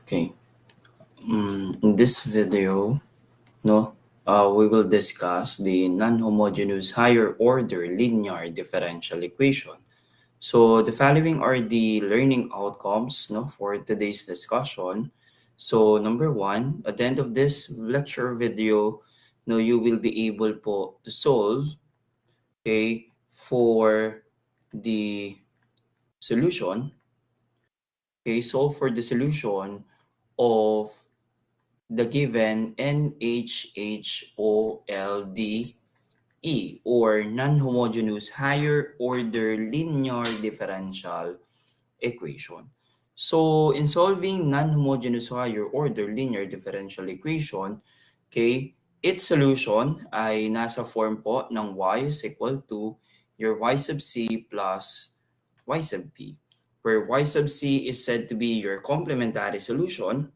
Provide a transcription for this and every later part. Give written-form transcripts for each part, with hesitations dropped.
Okay. In this video, we will discuss the non-homogeneous higher order linear differential equation. So the following are the learning outcomes, for today's discussion. So number one, at the end of this lecture video, you will be able to solve, for the solution, solve for the solution of the given NHHOLDE or non-homogeneous higher order linear differential equation. So in solving non-homogeneous higher order linear differential equation, its solution ay nasa form po ng y is equal to your y sub c plus y sub p, where y sub c is said to be your complementary solution.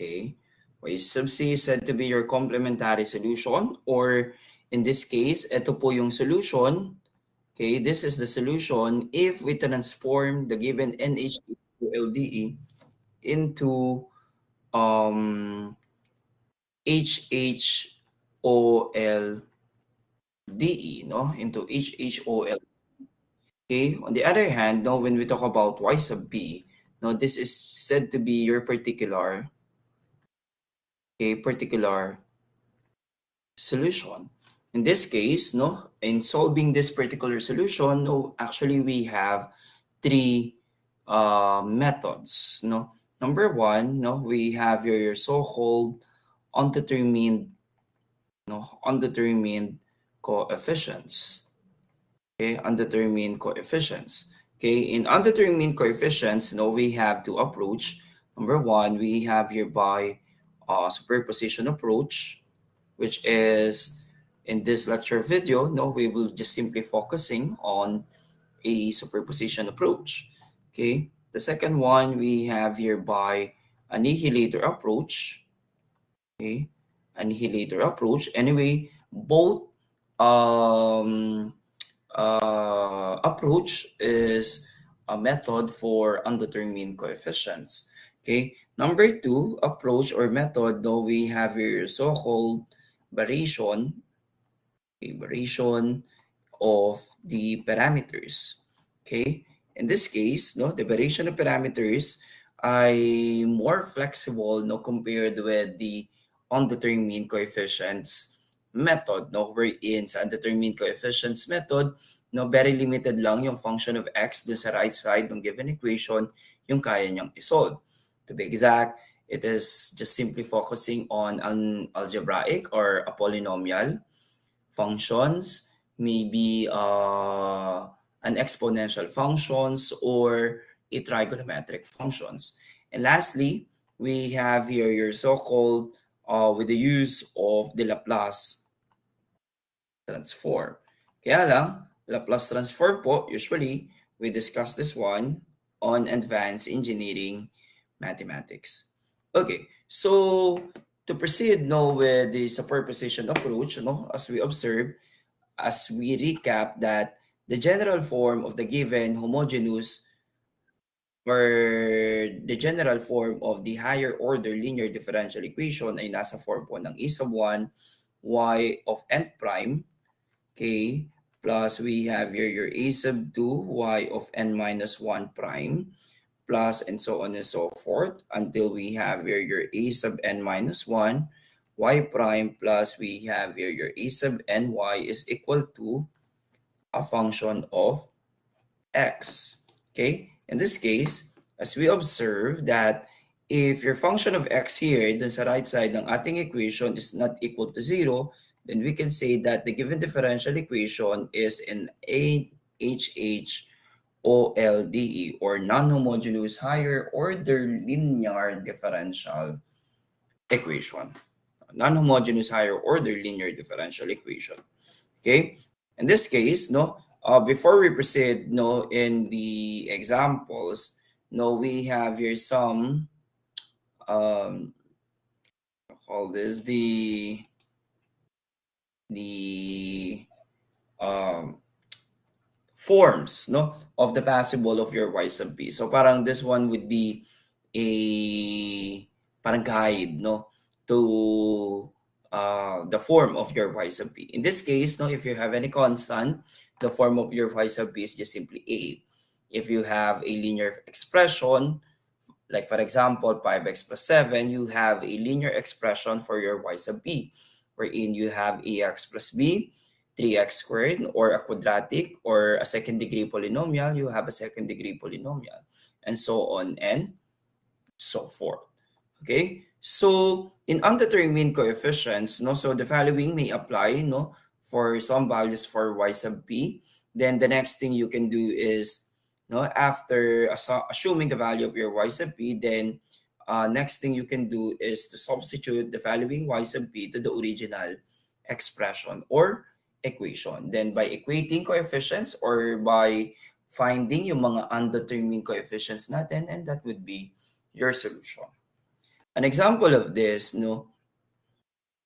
Okay, y sub c is said to be your complementary solution, or in this case, ito po yung solution. Okay, this is the solution if we transform the given NHHOLDE into HHOLDE, into HHOL. Okay, on the other hand, now when we talk about y sub p, now this is said to be your particular solution. In this case, in solving this particular solution, actually we have three methods. Number one, we have your so-called undetermined, undetermined coefficients. Okay, undetermined coefficients. Okay, in undetermined coefficients, we have to approach. Number one, we have here by superposition approach, which is in this lecture video, we will just simply focusing on a superposition approach. Okay, the second one we have here by annihilator approach. Okay, annihilator approach. Anyway, both approach is a method for undetermined coefficients. Okay, number two approach or method, though we have your so-called variation, variation of the parameters. Okay, in this case, the variation of parameters ay more flexible, compared with the undetermined coefficients method, wherein sa undetermined coefficients method, very limited lang yung function of x dun sa right side ng given equation yung kaya niyang isolve. To be exact, it is just simply focusing on an algebraic or a polynomial functions, maybe an exponential functions or a trigonometric functions. And lastly, we have here your so-called with the use of the Laplace transform. Kaya lang, Laplace transform po, usually, we discuss this one on advanced engineering mathematics. Okay, so to proceed now with the superposition approach, as we observe, as we recap that the general form of the given homogeneous or the general form of the higher order linear differential equation ay nasa form po ng a sub 1 y of n prime, okay, plus we have here your a sub 2 y of n minus 1 prime, plus and so on and so forth until we have here your a sub n minus 1 y prime, plus we have here your a sub n y is equal to a function of x. Okay, in this case, as we observe that if your function of x here dun sa right side ng ating equation is not equal to 0, then we can say that the given differential equation is an HHOLDE or non-homogeneous higher order linear differential equation. Non-homogeneous higher order linear differential equation. Okay, in this case, before we proceed, in the examples, we have here some call this the forms, no, of the possible of your y sub p. So parang this one would be a parang guide, no, to the form of your y sub p. In this case, no, if you have any constant, the form of your y sub p is just simply a. If you have a linear expression, like for example 5x plus 7, you have a linear expression for your y sub p, wherein you have ax plus b, 3x squared, or a quadratic or a second degree polynomial, you have a second degree polynomial, and so on and so forth. Okay, so in undetermined coefficients, no, so the following may apply, no, for some values for y sub p. Then the next thing you can do is, no, after assuming the value of your y sub p, then next thing you can do is to substitute the following y sub p to the original expression or equation. Then by equating coefficients or by finding yung mga undetermined coefficients natin, and that would be your solution. An example of this, no,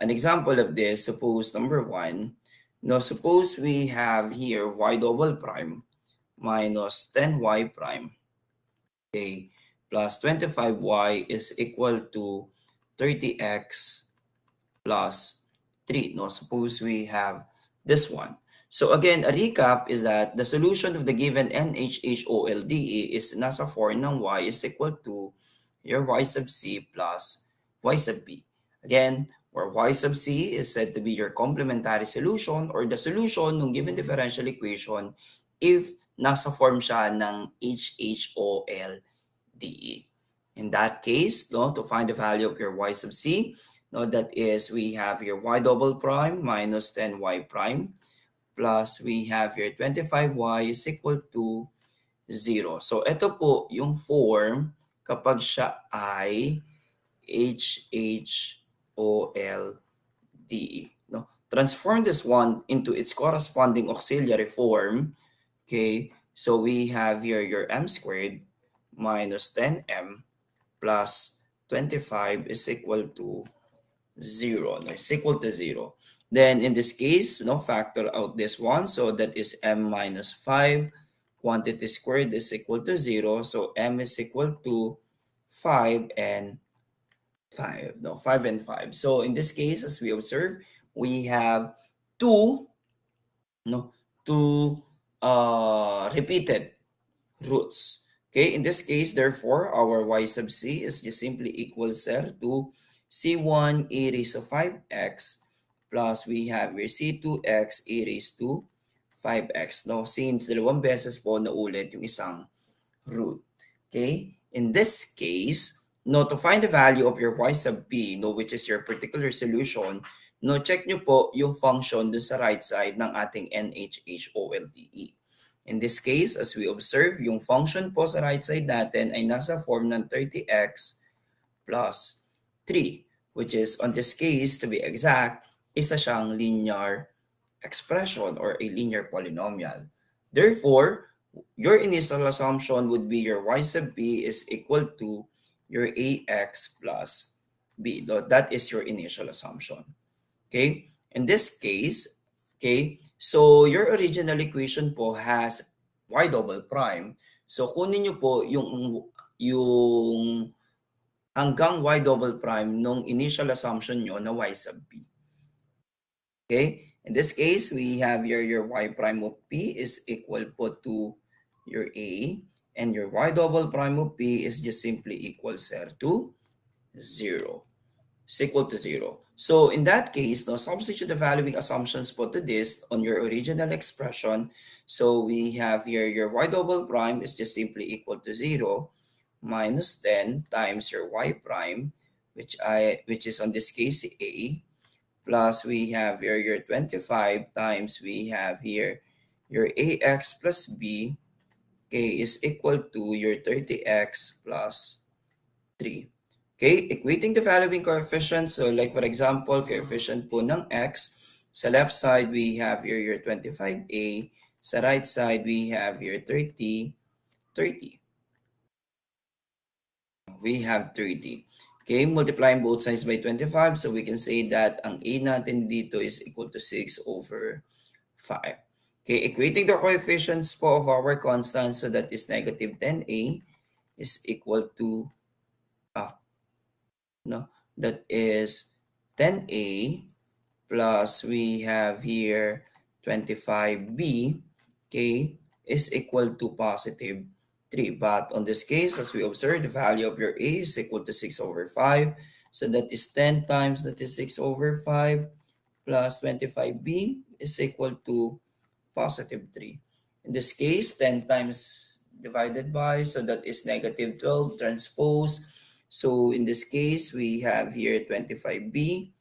suppose number 1, no, suppose we have here y double prime minus 10y prime, okay, plus 25y is equal to 30x plus 3. No, suppose we have this one. So again, a recap is that the solution of the given NHHOLDE is nasa form ng y is equal to your y sub c plus y sub b. Again, where y sub c is said to be your complementary solution or the solution ng given differential equation if nasa form siya ng HHOLDE. In that case, no, to find the value of your y sub c, no, that is we have your y double prime minus 10y prime plus we have your 25y is equal to 0. So ito po yung form kapag siya ay HHOLDE. No? Transform this one into its corresponding auxiliary form. Okay, so we have here your m squared minus 10m plus 25 is equal to 0. No, it's equal to 0. Then in this case, no, factor out this one. So that is m minus 5. Quantity squared is equal to 0. So m is equal to 5 and 5. No, 5 and 5. So in this case, as we observe, we have two repeated roots. Okay, in this case, therefore, our y sub c is just simply equals to c1 e raised to 5x plus we have your c2x e raised to 5x. No, since dalawang beses po na ulit yung isang root. Okay, in this case, no, to find the value of your y sub b, no, which is your particular solution, no, check nyo po yung function dun sa right side ng ating NHHOLDE. In this case, as we observe, yung function po sa right side natin ay nasa form ng 30x plus 3, which is, on this case, to be exact, isa siyang linear expression or a linear polynomial. Therefore, your initial assumption would be your y sub b is equal to your ax plus b. That is your initial assumption. Okay? In this case, okay, so your original equation po has y double prime. So kunin niyo po yung hanggang y double prime nung initial assumption nyo na y sub b. Okay, in this case, we have your y prime of p is equal po to your a, and your y double prime of p is just simply equals to 0. Is equal to 0. So in that case, no, substitute the following assumptions po to this on your original expression. So we have here your y double prime is just simply equal to 0 minus 10 times your y prime, which is on this case a, plus we have here your 25 times we have here your ax plus b, okay, is equal to your 30x plus 3. Okay, equating the following coefficients. So like for example, coefficient po ng x, sa left side we have here your 25a, sa right side we have your 30. We have 30. Okay, multiplying both sides by 25, so we can say that ang a natin dito is equal to 6 over 5. Okay, equating the coefficients po of our constant, so that is negative 10a is equal to, no, that is 10a plus we have here 25b, okay, is equal to positive 3. But on this case, as we observe, the value of your a is equal to 6 over 5. So that is 10 times, that is 6 over 5 plus 25b is equal to positive 3. In this case, 10 times divided by, so that is negative 12 transpose. So in this case, we have here 25b,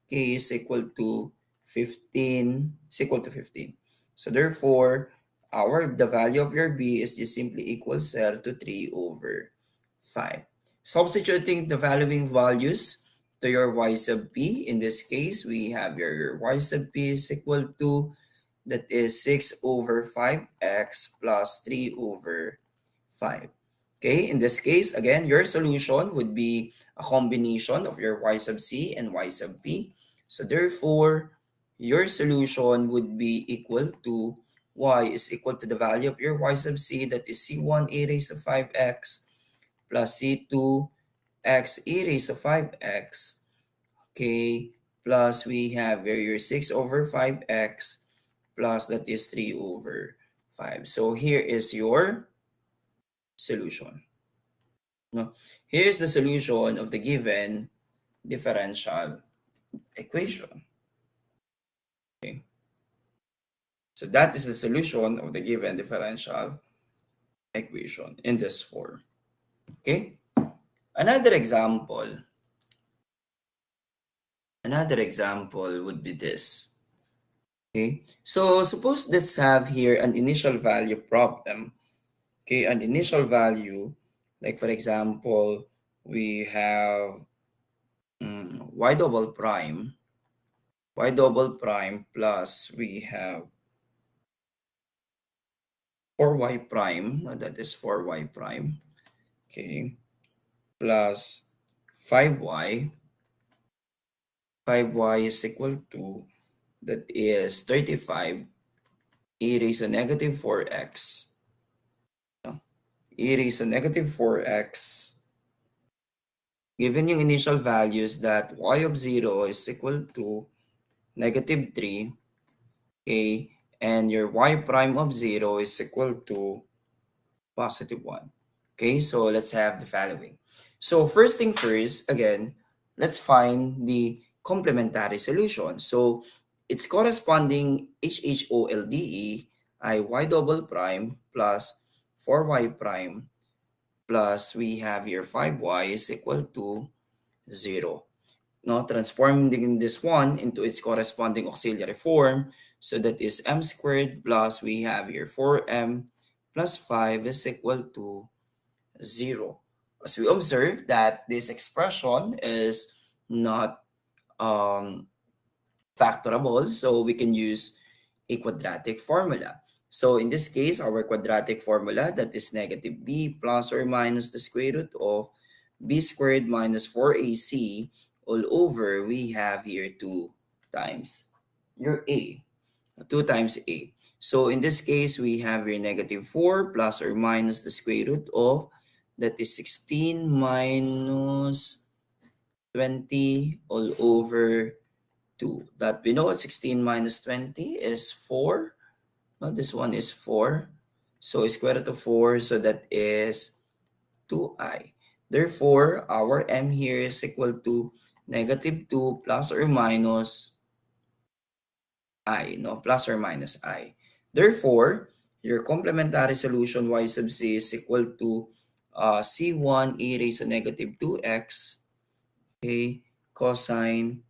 k is equal to 15, is equal to 15. So therefore, the value of your b is just simply equals to 3 over 5. Substituting the valuing values to your y sub p, in this case, we have your y sub p is equal to, that is 6 over 5x plus 3 over 5. Okay, in this case, again, your solution would be a combination of your y sub c and y sub p. So therefore, your solution would be equal to y is equal to the value of your y sub c, that is c1 e raised to 5x plus c2 x e raised to 5x, okay, plus we have here your 6 over 5x plus that is 3 over 5. So here is your solution. No, here's the solution of the given differential equation. Okay. So that is the solution of the given differential equation in this form. Okay. Another example would be this. Okay. So suppose let's have here an initial value problem. Okay, an initial value, like for example, we have y double prime plus we have 4y prime, that is 4y prime, okay, plus 5y is equal to, that is 35 e raised to negative 4x, e raised to negative 4x, given yung initial values that y of 0 is equal to negative 3, okay, and your y prime of 0 is equal to positive 1. Okay, so let's have the following. So first thing first, again, let's find the complementary solution. So its corresponding HHOLDE ay y double prime plus 4y prime plus we have here 5y is equal to 0. No, transforming this one into its corresponding auxiliary form. So that is m squared plus we have here 4m plus 5 is equal to 0. As we observe that this expression is not factorable, so we can use a quadratic formula. So in this case, our quadratic formula, that is negative b plus or minus the square root of b squared minus 4ac all over, we have here 2 times your a, 2 times a. So in this case, we have here negative 4 plus or minus the square root of, that is 16 minus 20 all over 2. That we know 16 minus 20 is 4. Well, this one is 4. So square root of 4, so that is 2i. Therefore, our m here is equal to negative 2 plus or minus I, no, plus or minus I. Therefore, your complementary solution y sub c is equal to c1 e raised to negative 2x, okay, cosine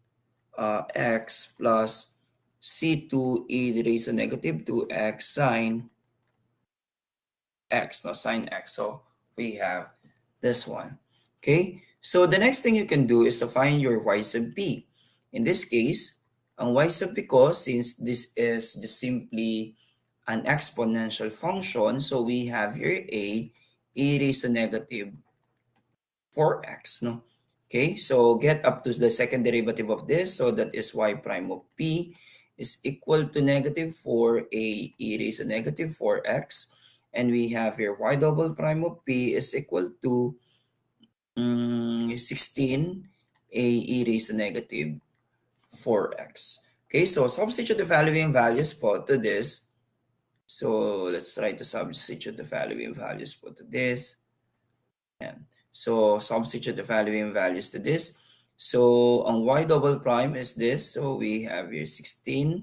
x plus c2 e raised to negative 2x sine x, no, sine x. So we have this one. Okay, so the next thing you can do is to find your y sub b. In this case, ang y sub b ko, since this is just simply an exponential function, so we have here a e raised to negative 4x, no? Okay, so get up to the second derivative of this, so that is y prime of p, is equal to negative 4a e raised to negative 4x. And we have here y double prime of p is equal to 16a e raised to negative 4x. Okay, so substitute the following values po to this. So let's try to substitute the following values po to this. And so substitute the following values to this. So on y double prime is this. So we have here 16a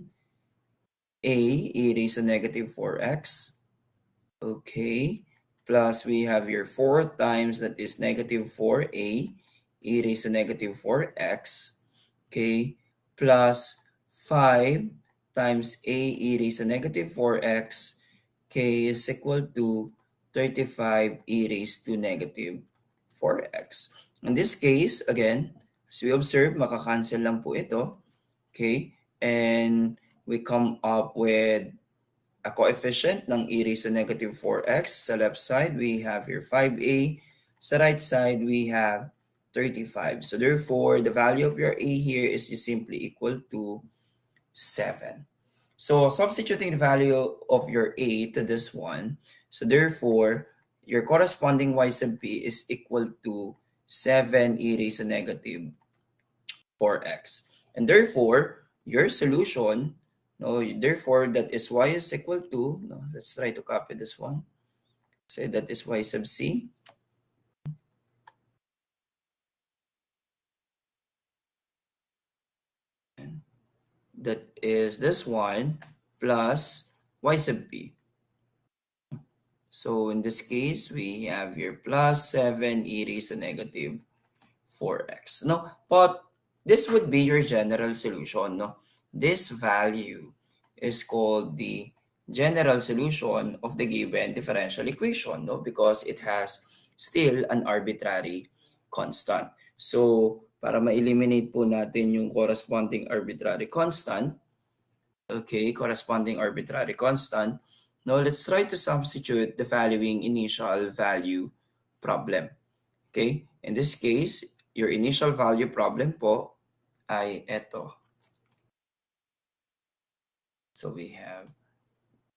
e raised to negative 4x. Okay. Plus we have here 4 times that is negative 4a e raised to negative 4x. Okay. Plus 5 times a e raised to negative 4x. K is equal to 35 e raised to negative 4x. In this case, again, as we observe, makakancel lang po ito. Okay? And we come up with a coefficient ng e raised to negative 4x. Sa left side, we have here 5a. Sa right side, we have 35. So therefore, the value of your a here is just simply equal to 7. So substituting the value of your a to this one, so therefore, your corresponding y sub p is equal to 7 e raised to negative 4x. And therefore, your solution, no, therefore that is y is equal to, no, let's try to copy this one. Say that is y sub c. That is this one plus y sub p. So in this case, we have here plus 7 e raised to negative 4x. No, but this would be your general solution. No, this value is called the general solution of the given differential equation. No, because it has still an arbitrary constant. So para ma-eliminate po natin yung corresponding arbitrary constant, okay, corresponding arbitrary constant. Now, let's try to substitute the following initial value problem. Okay, in this case, your initial value problem po ay eto. So we have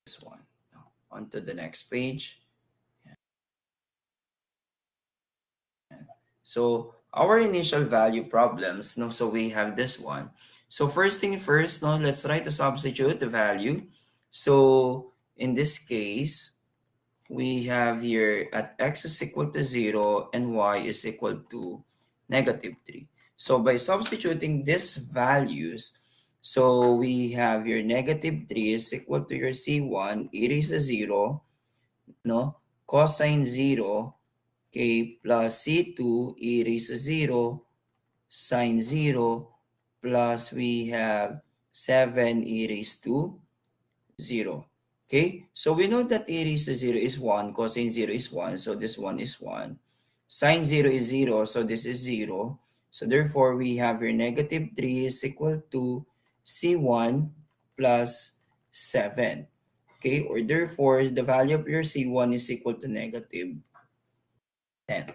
this one. Now, on to the next page. So our initial value problems, no, so we have this one. So first thing first, no, let's try to substitute the value. So in this case, we have here at x is equal to 0 and y is equal to negative 3. So by substituting these values, so we have your negative 3 is equal to your c1 e raised to 0, no, cosine 0, okay, plus c2 e raised to 0, sine 0, plus we have 7 e raised to 0. Okay, so we know that e raised to 0 is 1, cosine 0 is 1, so this one is 1. Sine 0 is 0, so this is 0. So therefore, we have your negative 3 is equal to c1 plus 7. Okay, or therefore, the value of your c1 is equal to negative 10.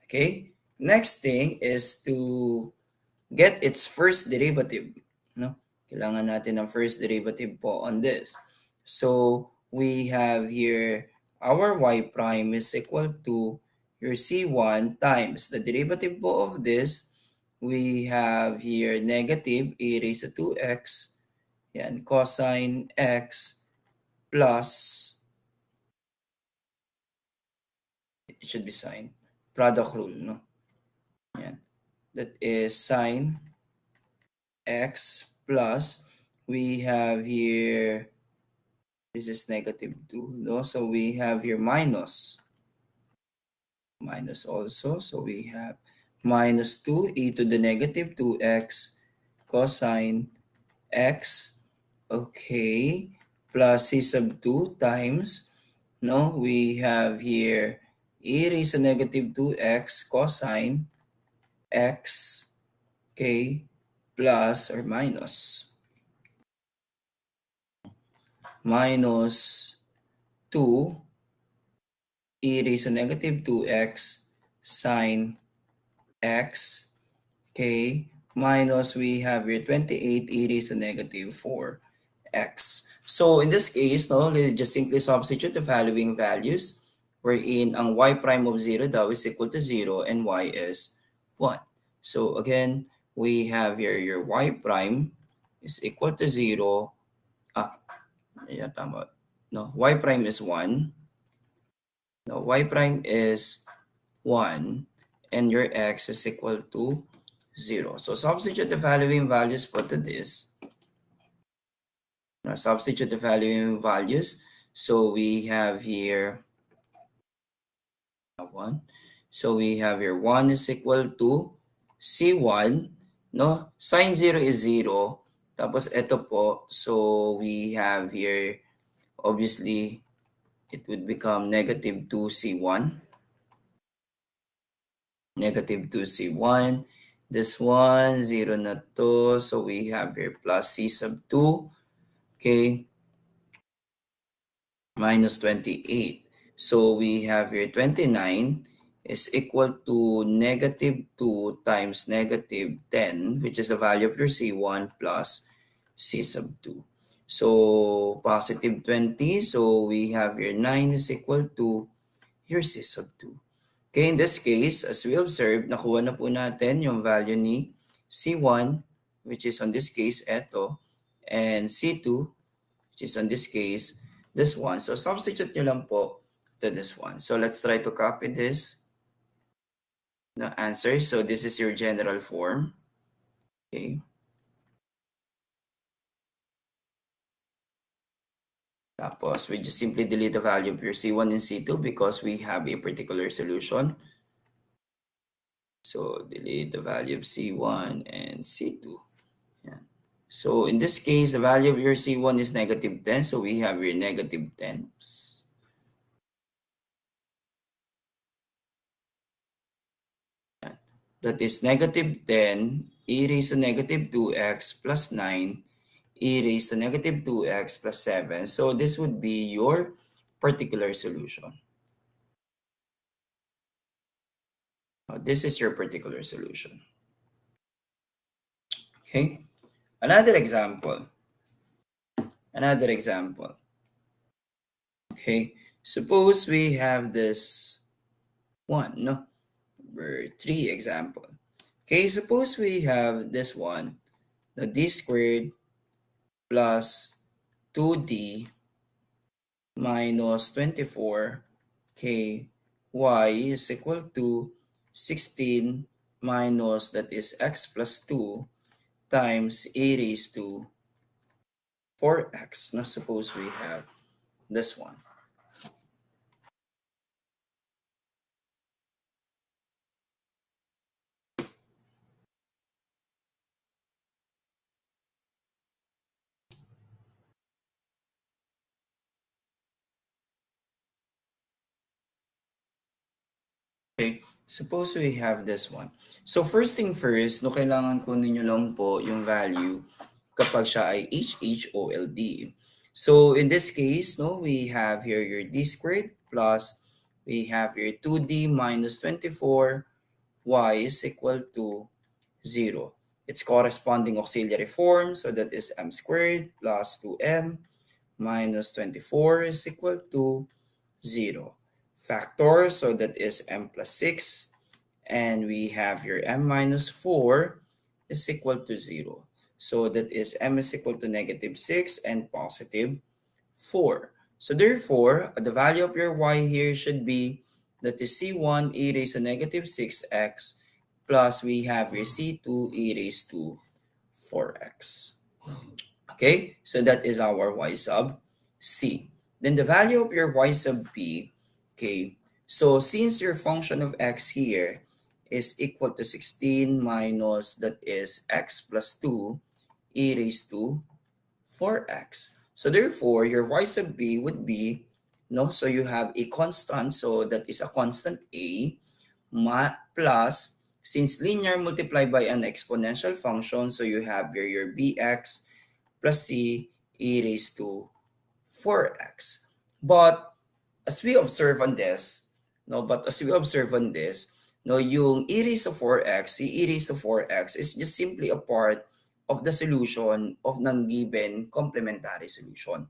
Okay, next thing is to get its first derivative. No? Kailangan natin ng first derivative po on this. So we have here our y prime is equal to your c1 times the derivative po of this. We have here negative e raised to 2x, yan, cosine x plus, it should be sine, product rule, no? Yan. That is sine x plus, we have here, this is negative 2, no? So we have here minus also. So we have minus 2 e to the negative 2x cosine x, okay, plus c sub 2 times, no, we have here e raised to negative 2x cosine x, okay, plus or minus 2 e raised to negative 2x sine x, okay, minus we have here 28 e raised to negative 4x. So in this case, no, let's just simply substitute the following values wherein ang y prime of 0 daw is equal to 0 and y is 1. So again, we have here your y prime is equal to 0. Yeah, tama. No, y prime is 1. No, y prime is 1 and your x is equal to 0. So substitute the following values put to this. Now substitute the following values. So we have here 1. So we have here 1 is equal to C1. No? Sine 0 is 0. Tapos ito po. So we have here, obviously, it would become negative 2C1. Negative 2C1. This one, 0 na to. So we have here plus C sub 2. Okay. Minus 28. So we have here 29 is equal to negative 2 times negative 10, which is the value of your C1 plus C sub 2. So positive 20. So we have here 9 is equal to your C sub 2. Okay, in this case, as we observe, nakuha na po natin yung value ni C1, which is on this case, eto, and C2, which is on this case, this one. So substitute nyo lang po to this one. So let's try to copy this, the answer. So this is your general form. Okay. Tapos, we just simply delete the value of your C1 and C2 because we have a particular solution. So delete the value of C1 and C2. Yeah. So in this case, the value of your C1 is negative 10. So we have your negative 10s. That is negative 10 e raised to negative 2x plus 9 e raised to negative 2x plus 7. So this would be your particular solution. This is your particular solution. Okay. Another example. Another example. Okay. Suppose we have this one, no? Number 3 example. Okay, suppose we have this one, the d squared plus 2d minus 24 k y is equal to 16 minus, that is x plus 2 times a raised to 4x. Now suppose we have this one. Okay, suppose we have this one. So first thing first, no, kailangan kunin nyo lang po yung value kapag siya ay HHOLD. So in this case, no, we have here your d squared plus we have here 2d minus 24 y is equal to 0. Its corresponding auxiliary form, so that is m squared plus 2m minus 24 is equal to 0. Factor, so that is m plus 6, and we have your m minus 4 is equal to 0. So that is m is equal to negative 6 and positive 4. So therefore, the value of your y here should be that is c1 e raised to negative 6x plus we have your c2 e raised to 4x. Okay, so that is our y sub c. Then the value of your y sub b, okay, so since your function of x here is equal to 16 minus, that is x plus 2 e raised to 4x. So therefore, your y sub b would be, no, so you have a constant, so that is a constant a, plus, since linear multiplied by an exponential function, so you have your bx plus c e raised to 4x. But as we observe on this, no, yung e raised to 4x, si e raised to 4x is just simply a part of the solution of ng given complementary solution.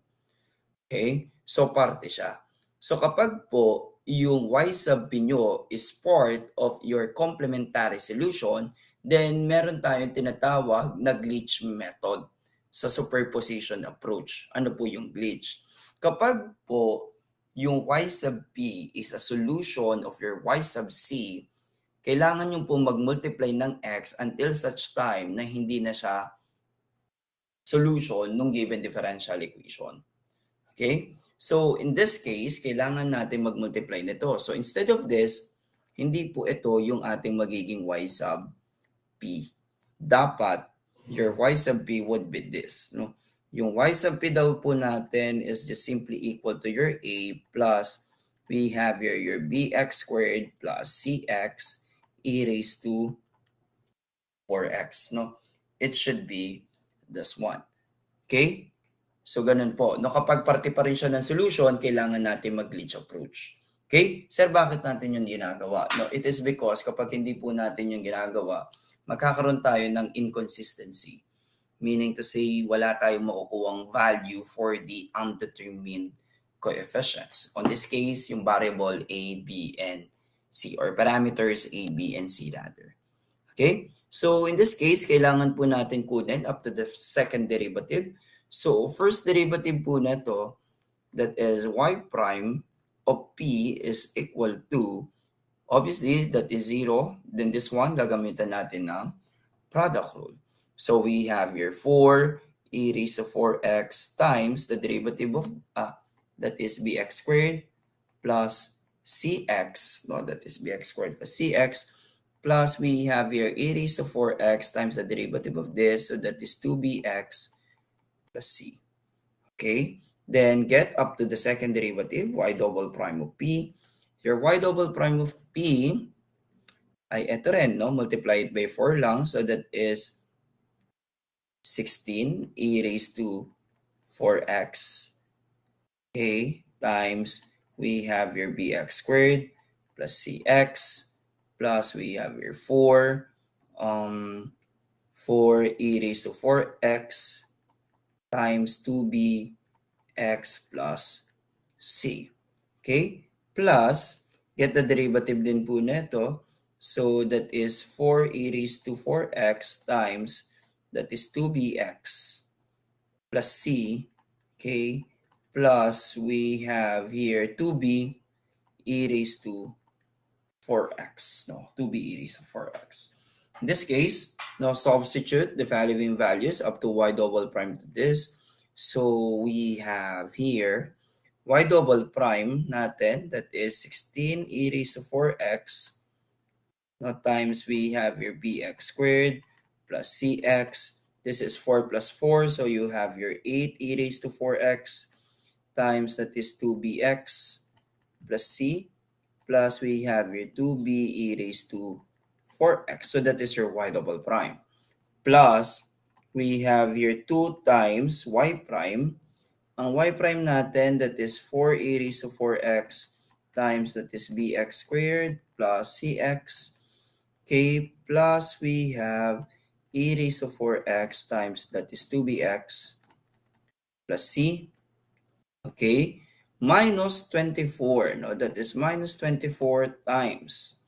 Okay? So, parte siya. So, kapag po yung y sub p nyo is part of your complementary solution, then meron tayong tinatawag na glitch method sa superposition approach. Ano po yung glitch? Kapag po yung y sub p is a solution of your y sub c, kailangan nyo po mag-multiply ng x until such time na hindi na siya solution ng given differential equation. Okay? So, in this case, kailangan natin mag-multiply nito. So, instead of this, hindi po ito yung ating magiging y sub p. Dapat, your y sub p would be this. No? Yung y sub p daw po natin is just simply equal to your a plus we have here your bx squared plus cx e raised to 4x. No? It should be this one. Okay? So, ganun po. No, kapag parte pa rin siya ng solution, kailangan natin mag-glitch approach. Okay? Sir, bakit natin yung ginagawa? No, it is because kapag hindi po natin yung ginagawa, magkakaroon tayo ng inconsistency. Meaning to say, wala tayong makukuhang value for the undetermined coefficients. On this case, yung variable A, B, and C, or parameters A, B, and C rather. Okay? So, in this case, kailangan po natin kunin up to the second derivative. So, first derivative po na to, that is y prime of p is equal to, obviously, that is 0. Then this one, gagamitan natin ng product rule. So, we have here 4 e raised to 4x times the derivative of, that is bx squared plus cx, no, that is bx squared plus cx, plus we have here e raised to 4x times the derivative of this, so that is 2bx plus c. Okay, then get up to the second derivative, y double prime of p. Your y double prime of p ay ito rin, no? Multiply it by 4 lang, so that is 16 e raised to 4x, okay, times we have your bx squared plus cx plus we have your 4 e raised to 4x times 2bx plus c. Okay? Plus, get the derivative din po nito. So, that is 4 e raised to 4x times, that is 2bx plus c. Okay? Plus, we have here 2b e raised to 4x. No, 2b e raised to 4x. In this case, now substitute the following values up to y double prime to this. So we have here y double prime natin, that is 16 e raised to 4x. Now times we have your bx squared plus cx. This is 4 plus 4, so you have your 8 e raised to 4x times, that is 2bx plus c, plus we have your 2b e raised to 4x. So that is your y double prime. Plus, we have here 2 times y prime. Ang y prime natin, that is 4 e raised to 4x times, that is bx squared plus cx. Okay, plus we have e raised to 4x times, that is 2bx plus c. Okay, minus 24. No, that is minus 24 times,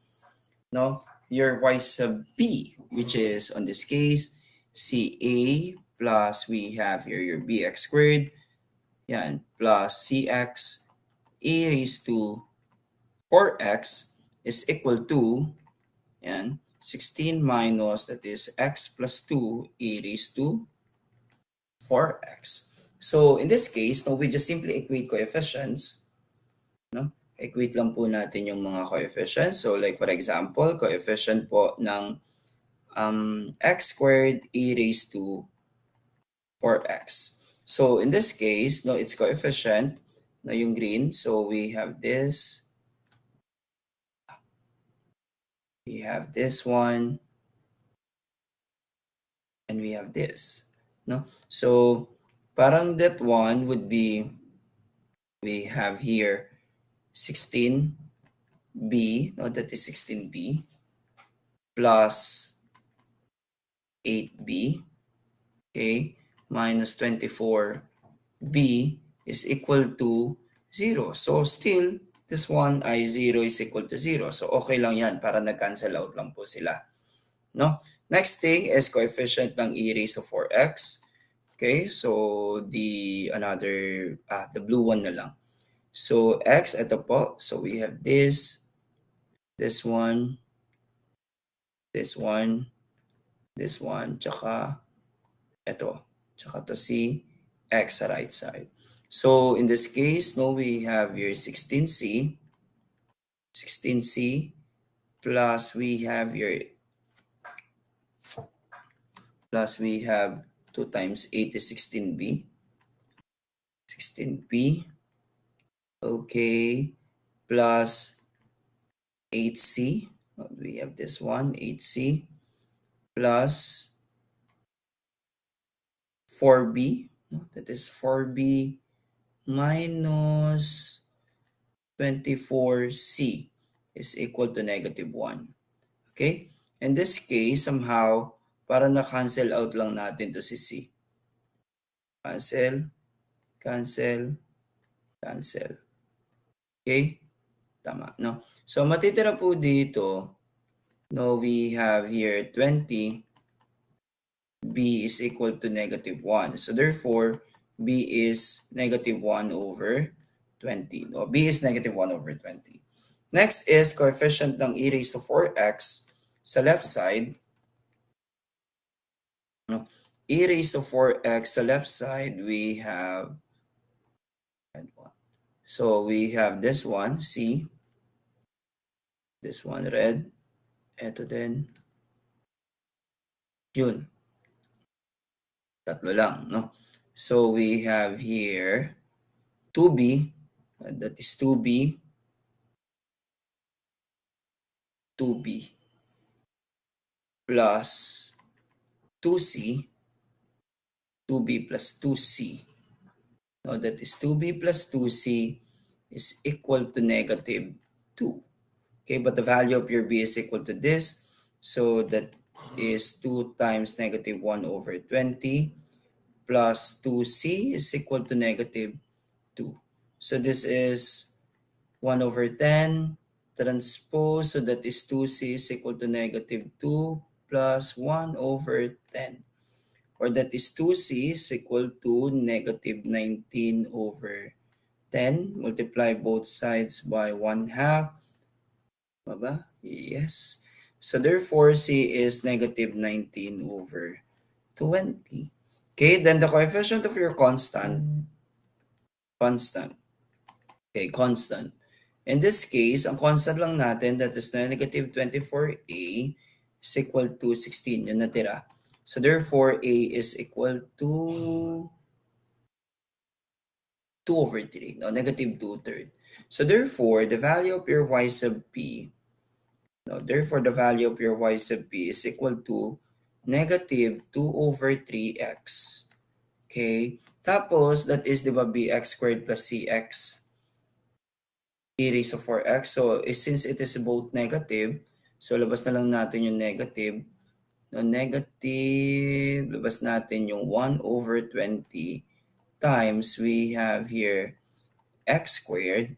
no, your y sub b, which is on this case ca plus we have here your bx squared, yan, plus cx e raised to 4x is equal to, yan, 16 minus, that is x plus 2 e raised to 4x. So in this case, no, we just simply equate coefficients, no? Equate lang po natin yung mga coefficients. So like for example, coefficient po ng x squared e raised to 4x. So in this case, no, its coefficient na yung green. So we have this. We have this one. And we have this. No? So parang that one would be, we have here 16 b, no, that is 16b, plus 8b, okay, minus 24b is equal to 0. So still, this one ay 0 is equal to 0. So okay lang yan para nag-cancel out lang po sila. No? Next thing is coefficient ng e raised to 4x. Okay, so the blue one na lang. So x, ito po. So we have this one, this one, tsaka ito. Tsaka to si x sa right side. So in this case, no, we have here 16c plus we have here 2 times 8 is 16b. Okay, plus 8c. We have this one, 8c, plus 4b. That is 4b minus 24c is equal to negative 1. Okay? In this case, somehow, para na-cancel out lang natin to si c. Cancel. Okay? Tama, no? So, matitira po dito, no, we have here 20. B is equal to negative 1. So, therefore, B is negative 1 over 20. No? B is negative 1 over 20. Next is coefficient ng e raised to 4x sa left side. No? E raised to 4x sa left side, we have, so we have this one, C. This one, red. Ito din. Yun. Tatlo lang, no? So we have here 2b, that is 2b plus 2c, 2b plus 2c. Now that is 2b plus 2c is equal to negative 2. Okay, but the value of your b is equal to this. So that is 2 times negative 1 over 20 plus 2c is equal to negative 2. So this is 1 over 10 transpose. So that is 2c is equal to negative 2 plus 1 over 10. Or that is 2c is equal to negative 19 over 10. Multiply both sides by 1/2. Baba? Yes. So therefore, c is negative 19 over 20. Okay, then the coefficient of your constant. Okay, constant. In this case, ang constant lang natin, that is negative 24a is equal to 16. Yun natira. So therefore, a is equal to 2 over 3. No, negative 2/3. So therefore, the value of your y sub p, the value of your y sub p is equal to negative 2 over 3x. Okay? Tapos, that is, di ba, bx squared plus cx e raised to 4x. So, since it is both negative, so labas na lang natin yung negative. No, negative, labas natin yung 1 over 20 times we have here x squared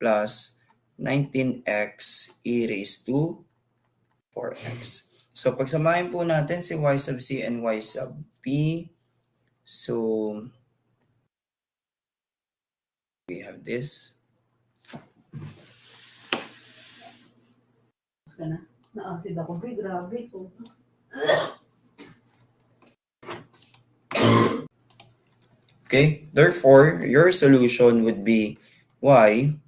plus 19x e raised to 4x. So, pagsamahin po natin si y sub c and y sub p. So, we have this. Na-acid ako. Grabe to. Okay, therefore, your solution would be y,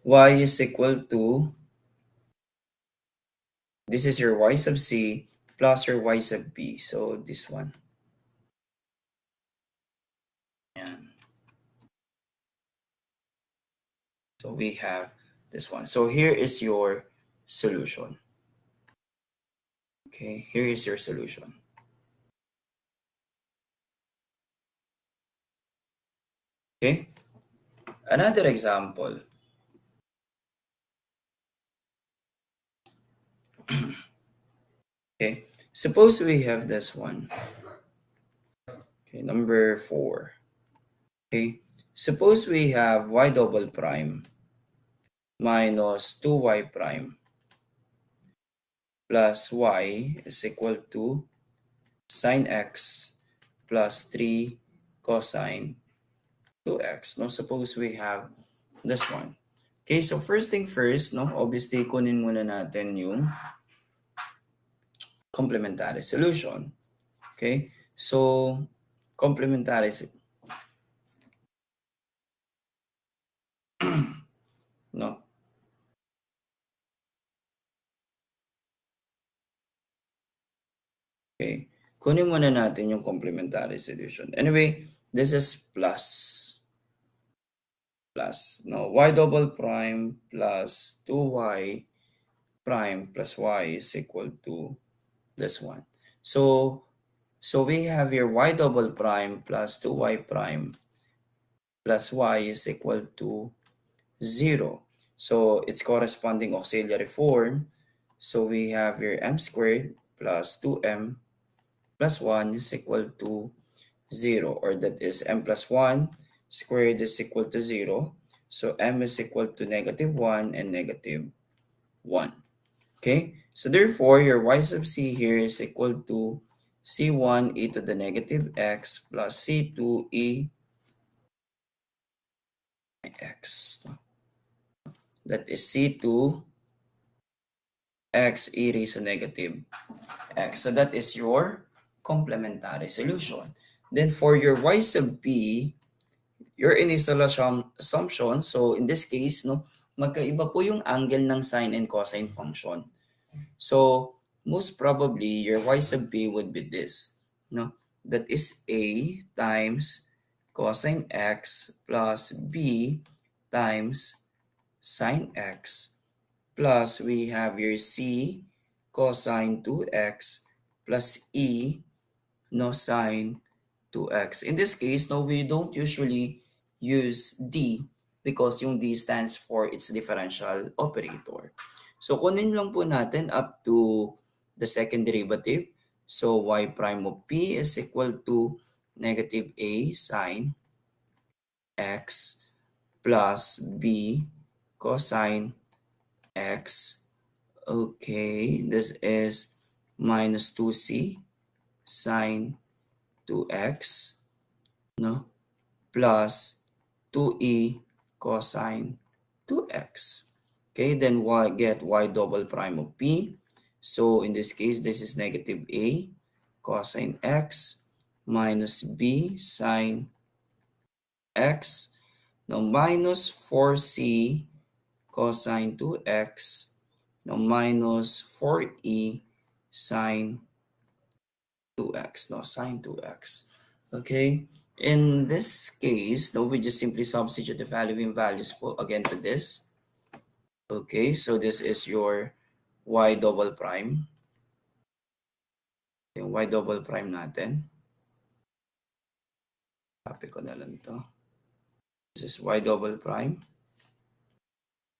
y is equal to, this is your y sub c plus your y sub b. So, this one. Yan. So, we have this one. So, here is your solution. Okay, here is your solution. Okay. Another example. Okay, suppose we have this one. Okay, number 4. Okay, suppose we have y double prime minus 2y prime plus y is equal to sine x plus 3 cosine 2x. No, suppose we have this one. Okay, so first thing first, no, obviously kunin muna natin yung complementary solution. Okay, so complementary no. Okay, kunin muna natin yung complementary solution. Anyway, this is plus no, y double prime plus 2y prime plus y is equal to this one. So we have here y double prime plus 2y prime plus y is equal to 0. So its corresponding auxiliary form. So we have here m squared plus 2m plus 1 is equal to 0, or that is m plus 1 squared is equal to 0. So m is equal to -1 and -1. Okay, so therefore your y sub c here is equal to c1 e to the negative x plus c2 e x. That is c2 x e raised to negative x. So that is your complementary solution. Then for your y sub p, your initial assumption, so in this case, no, magkaiba po yung angle ng sine and cosine function. So most probably your y sub p would be this, no, that is a times cosine x plus b times sine x plus we have your c cosine 2x plus e no sine 2x. In this case, no, we don't usually use d because yung d stands for its differential operator. So kunin lang po natin up to the second derivative. So y prime of p is equal to negative a sine x plus b cosine x. Okay, this is minus 2c sine 2x, no, plus 2e cosine 2x. Okay, then get y double prime of p. So in this case, this is negative a cosine x minus b sine x. Now minus 4c cosine 2x. Now minus 4e sine 2x. No, sine 2x. Okay. In this case, no, we just simply substitute the following values again to this. Okay, so this is your y double prime. Yung y double prime natin. Copy ko na lang to. This is y double prime.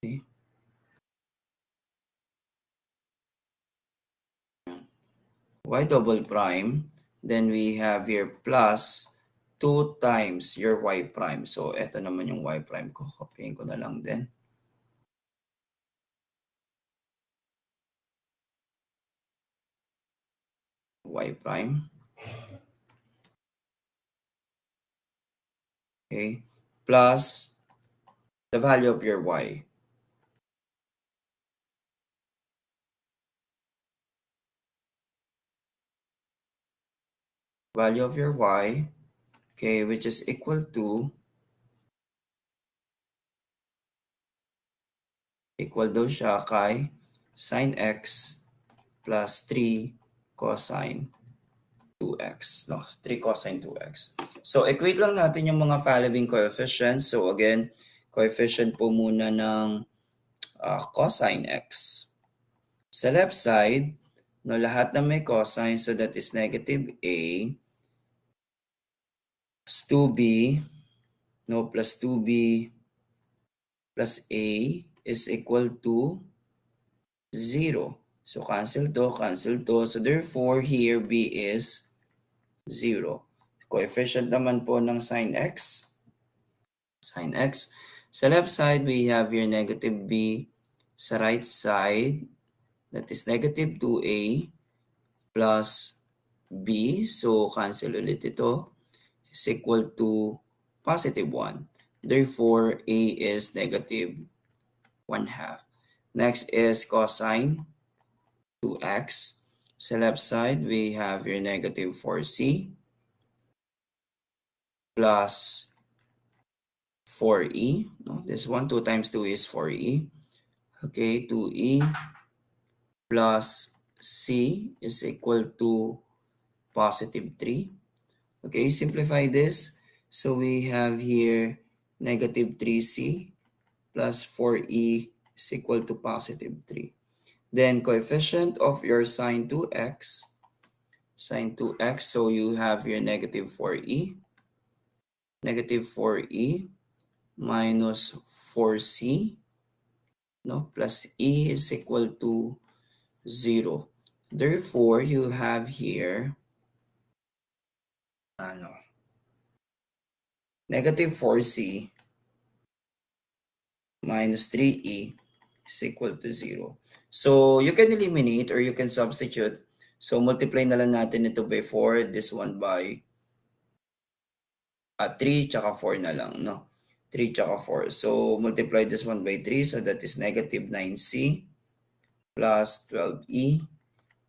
Okay. Y double prime. Then we have here plus 2 times your y prime. So, ito naman yung y prime ko. Copying ko na lang din. Y prime. Okay. Plus the value of your y. Value of your y. Okay, which is equal to daw siya kay sine x plus 3 cosine 2x. No, 3 cosine 2x. So, equate lang natin yung mga following coefficients. So, again, coefficient po muna ng cosine x. Sa left side, no, lahat na may cosine, so that is negative a plus 2b, no, plus 2b plus A is equal to 0. So cancel to, cancel to. So therefore, here B is 0. Coefficient naman po ng sin x. Sin x. Sa left side, we have here negative B. Sa right side, that is negative 2A plus B. So cancel ulit ito. Is equal to positive 1. Therefore, A is negative 1/2. Next is cosine 2x. Sa left side, we have your negative 4c plus 4e. No, this one, 2 times 2 is 4e. Okay, 2e plus c is equal to positive 3. Okay, simplify this. So we have here negative 3c plus 4e is equal to positive 3. Then coefficient of your sine 2x, so you have your negative 4e, minus 4c, no, plus e is equal to 0. Therefore, you have here negative 4c minus 3e is equal to 0. So you can eliminate or you can substitute. So multiply na lang natin ito by 4, this one by 3 tsaka 4 na lang, no? 3 tsaka 4. So multiply this one by 3, so that is negative 9c plus 12e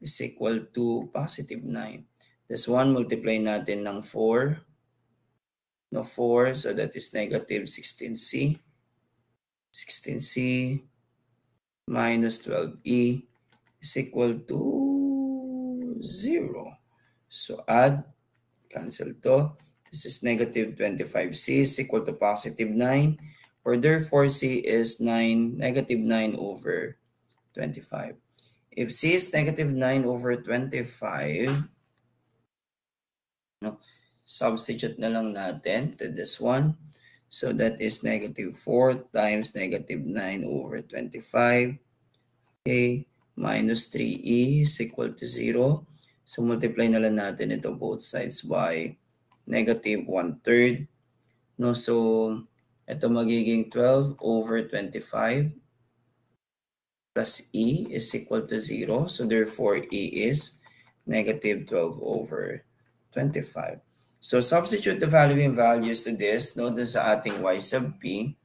is equal to positive 9. This one multiply natin ng 4, no, 4, so that is negative 16c. 16c minus 12e is equal to 0. So add, cancel to. This is negative 25c is equal to positive 9. Or therefore, c is negative 9 over 25. If c is negative 9 over 25, no, substitute na lang natin to this one. So that is negative 4 times negative 9 over 25. Okay, minus 3e is equal to 0. So multiply na lang natin ito both sides by negative 1/3. No, so ito magiging 12 over 25 plus e is equal to 0. So therefore, e is negative 12 over 25. So substitute the following values to this, no, dun sa ating y sub p.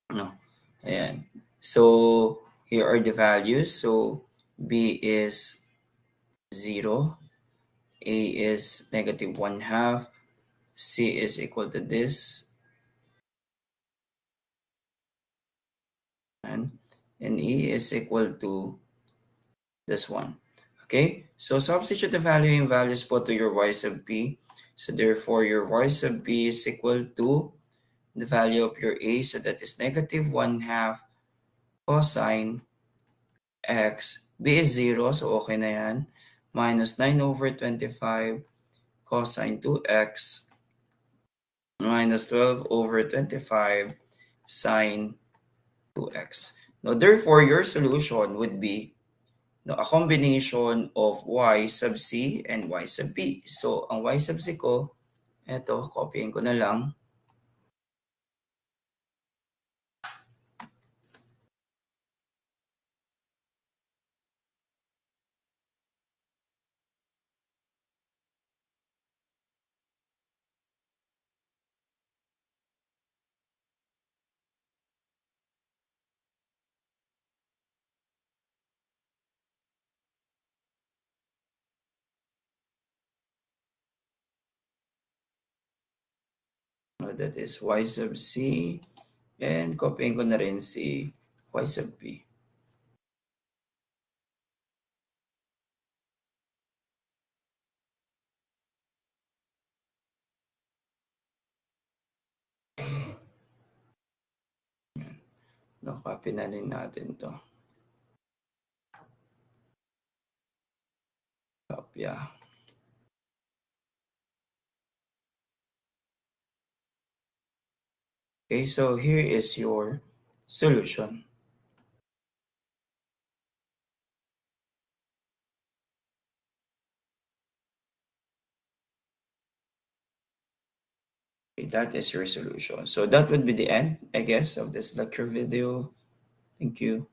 No, ayan. So here are the values. So b is 0, a is negative 1/2, c is equal to this, and e is equal to this one. Okay, so substitute the valuing values po to your y sub p. So therefore, your y sub p is equal to the value of your a, so that is negative 1/2 cosine x. B is 0, so okay na yan. Minus 9 over 25 cosine 2x minus 12 over 25 sine 2x. Now, therefore, your solution would be, no, a combination of y sub c and y sub b. So, ang y sub c ko, eto, copying ko na lang. That is y sub c, and copying ko na rin si y sub b. No, copy na rin natin to. Kopya. Okay, so here is your solution. Okay, that is your solution. So that would be the end, I guess, of this lecture video. Thank you.